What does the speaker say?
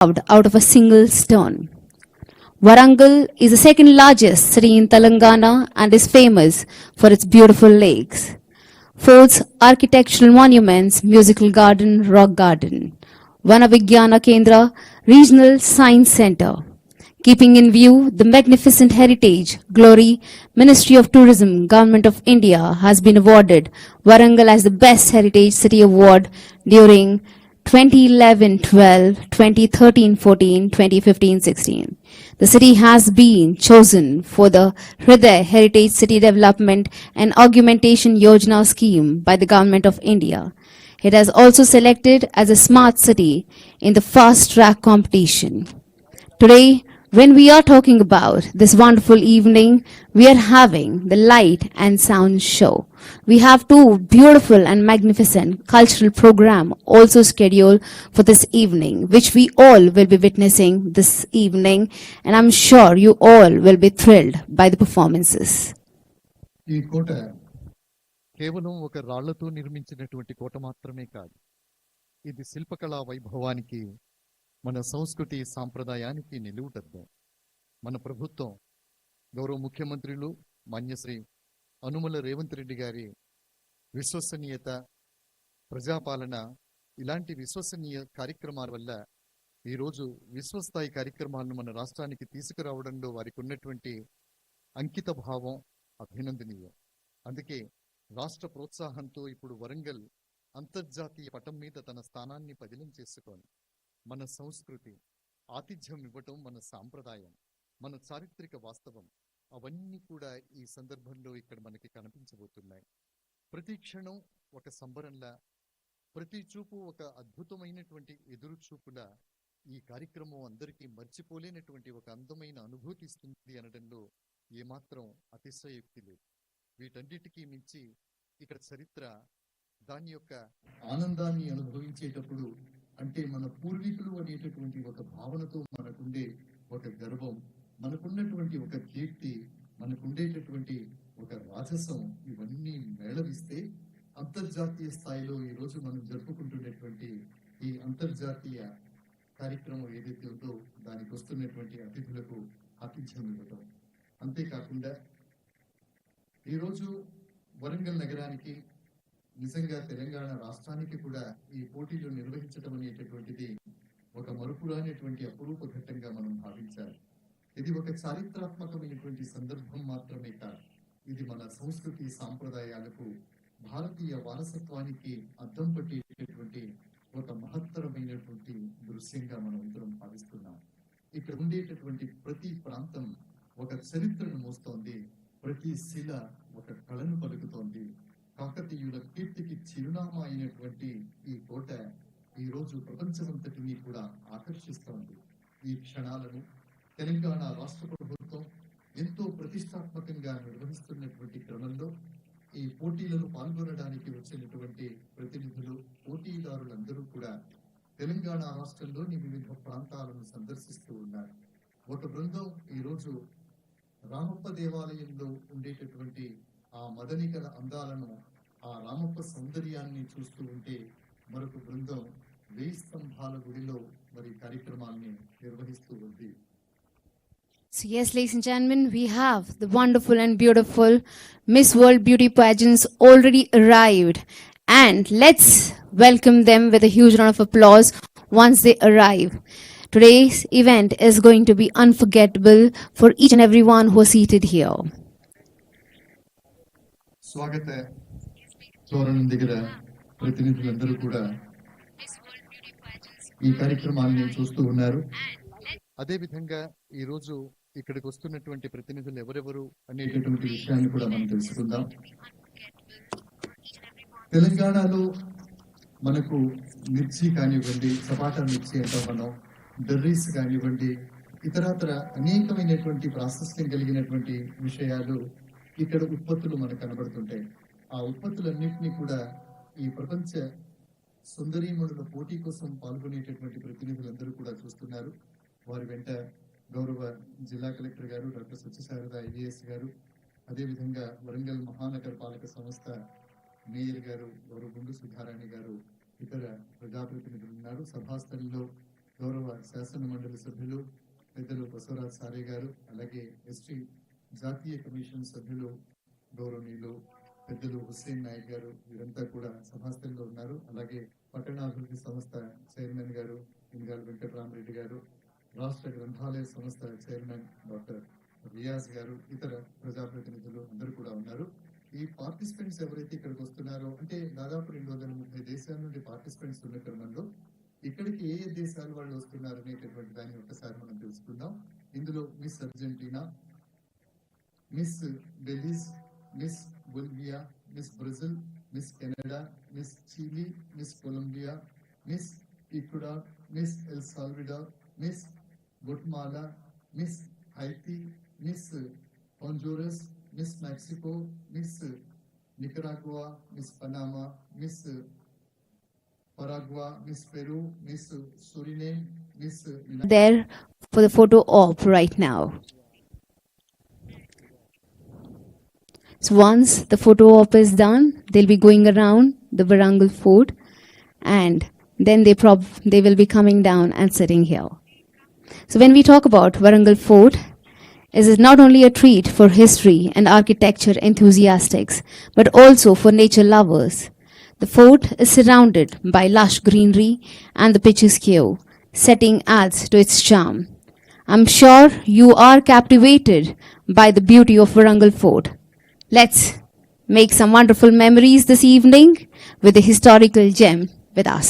carved out of a single stone. Warangal is the second largest city in Telangana and is famous for its beautiful lakes, forts, architectural monuments, musical garden, rock garden, Vanavigyana Kendra, Regional Science Center. Keeping in view the magnificent heritage, glory, Ministry of Tourism, Government of India has been awarded Warangal as the Best Heritage City Award during 2011-12, 2013-14, 2015-16. The city has been chosen for the Hriday Heritage City Development and Augmentation Yojana scheme by the Government of India. It has also selected as a smart city in the fast track competition. Today, when we are talking about this wonderful evening, we are having the light and sound show. We have two beautiful and magnificent cultural program also scheduled for this evening, which we all will be witnessing this evening, and I'm sure you all will be thrilled by the performances. ఈ కోట కేవలం ఒక రాళ్లతో నిర్మించినటువంటి కోట మాత్రమే కాదు. ఇది శిల్పకళా వైభవానికి, మన సంస్కృతి సాంప్రదాయానికి నిలువుటద్దం. మన ప్రభుత్వం, గౌరవ ముఖ్యమంత్రులు మాన్యశ్రీ అనుమల రేవంత్ రెడ్డి గారి విశ్వసనీయత, ప్రజాపాలన, ఇలాంటి విశ్వసనీయ కార్యక్రమాల వల్ల ఈరోజు విశ్వస్థాయి కార్యక్రమాలను మన రాష్ట్రానికి తీసుకురావడంలో వారికి ఉన్నటువంటి అంకిత భావం అభినందనీయం. అందుకే రాష్ట్ర ప్రోత్సాహంతో ఇప్పుడు వరంగల్ అంతర్జాతీయ పటం మీద తన స్థానాన్ని పదిలం చేసుకొని మన సంస్కృతి, ఆతిథ్యం ఇవ్వటం మన సాంప్రదాయం, మన చారిత్రక వాస్తవం, అవన్నీ కూడా ఈ సందర్భంలో ఇక్కడ మనకి కనిపించబోతున్నాయి. ప్రతి క్షణం ఒక సంబరంలా, ప్రతి చూపు ఒక అద్భుతమైనటువంటి ఎదురు చూపులా ఈ కార్యక్రమం అందరికీ మర్చిపోలేనటువంటి ఒక అందమైన అనుభూతి ఇస్తుంది అనడంలో ఏమాత్రం అతిశయోక్తి లేదు. వీటన్నిటికీ మించి ఇక్కడ చరిత్ర దాని యొక్క ఆనందాన్ని అనుభవించేటప్పుడు, అంటే మన పూర్వీకులు అనేటటువంటి ఒక భావనతో మనకుండే ఒక గర్వం, మనకున్నటువంటి ఒక కీర్తి, మనకుండేటటువంటి ఒక రాజసం, ఇవన్నీ మేళవిస్తే అంతర్జాతీయ స్థాయిలో ఈరోజు మనం జరుపుకుంటున్నటువంటి ఈ అంతర్జాతీయ కార్యక్రమం ఏదైతే ఉందో దానికి వస్తున్నటువంటి అతిథులకు ఆతిథ్యం ఇవ్వటం. అంతేకాకుండా ఈరోజు వరంగల్ నగరానికి, నిజంగా తెలంగాణ రాష్ట్రానికి కూడా ఈ పోటీలు నిర్వహించడం అనేటటువంటిది ఒక మరుపురానటువంటి అపురూప ఘట్టంగా మనం భావించాలి. ఇది ఒక చారిత్రాత్మకమైనటువంటి సందర్భం మాత్రమే కాదు, ఇది మన సంస్కృతి సాంప్రదాయాలకు, భారతీయ వారసత్వానికి అద్దం పట్టేటటువంటి ఒక మహత్తరమైనటువంటి దృశ్యంగా మనం అందరం భావిస్తున్నాం. ఇక్కడ ఉండేటటువంటి ప్రతి ప్రాంతం ఒక చరిత్రను మోస్తోంది, ప్రతి శిల ఒక కళను పలుకుతోంది. కాకతీయుల కీర్తికి చిరునామా అయినటువంటి ఈ కోట ఈరోజు ప్రపంచమంతటిని కూడా ఆకర్షిస్తోంది. ఈ క్షణాలను తెలంగాణ రాష్ట్ర ప్రభుత్వం ఎంతో ప్రతిష్టాత్మకంగా నిర్వహిస్తున్నటువంటి క్రమంలో ఈ పోటీలను పాల్గొనడానికి వచ్చినటువంటి ప్రతినిధులు, పోటీదారులందరూ కూడా తెలంగాణ రాష్ట్రంలోని వివిధ ప్రాంతాలను సందర్శిస్తూ ఉన్నారు. ఒక బృందం ఈరోజు రామప్ప దేవాలయంలో ఉండేటటువంటి ఆ మదనికల అందాలను, ఆ రామప్ప సౌందర్యాన్ని చూస్తూ ఉంటే మరొక బృందం 1000 స్తంభాల గుడిలో మరి కార్యక్రమాన్ని నిర్వహిస్తూ ఉంది. So yes, ladies and gentlemen, we have the wonderful and beautiful Miss World Beauty pageants already arrived, and let's welcome them with a huge round of applause once they arrive. Today's event is going to be unforgettable for each and everyone who is seated here. స్వాగత తోరణం దగ్గర ప్రతినిధులందరూ కూడా ఈ కార్యక్రమాన్ని చూస్తూ ఉన్నారు. అదేవిధంగా ఈరోజు ఇక్కడికి వస్తున్నటువంటి ప్రతినిధులు ఎవరెవరు అనేటటువంటి విషయాన్ని కూడా మనం తెలుసుకుందాం. తెలంగాణలో మనకు మిర్చి కానివ్వండి, సపాటా మిర్చి అంటాం మనం, బెర్రీస్ కానివ్వండి, ఇతరత్ర అనేకమైనటువంటి ప్రాశస్త్యం కలిగినటువంటి విషయాలు ఇక్కడ ఉత్పత్తులు మనకు కనబడుతుంటాయి. ఆ ఉత్పత్తులన్నింటినీ కూడా ఈ ప్రపంచ సుందరీమణుల పోటీ కోసం పాల్గొనేటటువంటి ప్రతినిధులందరూ కూడా చూస్తున్నారు. వారి వెంట గౌరవ జిల్లా కలెక్టర్ గారు డాక్టర్ సత్యశారద ఐఏఎస్ గారు, అదేవిధంగా వరంగల్ మహానగర పాలక సంస్థ మేయర్ గారు గౌరవ గుండు సుధారాణి గారు, ఇతర ప్రజాప్రతినిధులు ఉన్నారు. సభాస్థలిలో గౌరవ శాసన మండలి సభ్యులు పెద్దలు బసవరాజ్ సారే గారు, అలాగే ఎస్టీ జాతీయ కమిషన్ సభ్యులు గౌరవనీయులు పెద్దలు హుస్సేన్ నాయక్ గారు, వీరంతా కూడా సభాస్థలంలో ఉన్నారు. అలాగే పట్టణాభివృద్ధి సంస్థ చైర్మన్ గారు ఇంగాల్ వెంకటరామరెడ్డి గారు, రాష్ట్ర గ్రంథాలయ సంస్థ చైర్మన్ డాక్టర్ రియాజ్ గారు, ఇతర ప్రజాప్రతినిధులు అందరూ కూడా ఉన్నారు. ఈ పార్టిసిపెంట్స్ ఎవరైతే ఇక్కడికి వస్తున్నారో, అంటే దాదాపు 230 దేశాల నుండి పార్టిసిపెంట్స్ ఉన్న క్రమంలో ఇక్కడికి ఏ దేశాల వాళ్ళు వస్తున్నారు అనేటటువంటి దాన్ని ఒకసారి మనం తెలుసుకుందాం. ఇందులో Miss Argentina, Miss Belize, Miss Bolivia, Miss Brazil, Miss Canada, Miss Chile, Miss Colombia, Miss Ecuador, Miss El Salvador, Miss Guatemala, Miss Haiti, Miss Honduras, Miss Mexico, Miss Nicaragua, Miss Panama, Miss Paraguay, Miss Peru, Miss Suriname, Miss There for the photo op right now. So once the photo op is done, they'll be going around the Varangal fort, and then they will be coming down and sitting here. So when we talk about Varangal fort, it is not only a treat for history and architecture enthusiasts, but also for nature lovers. The fort is surrounded by lush greenery and the picturesque setting adds to its charm. I'm sure you are captivated by the beauty of Varangal fort. Let's make some wonderful memories this evening with the historical gem with us.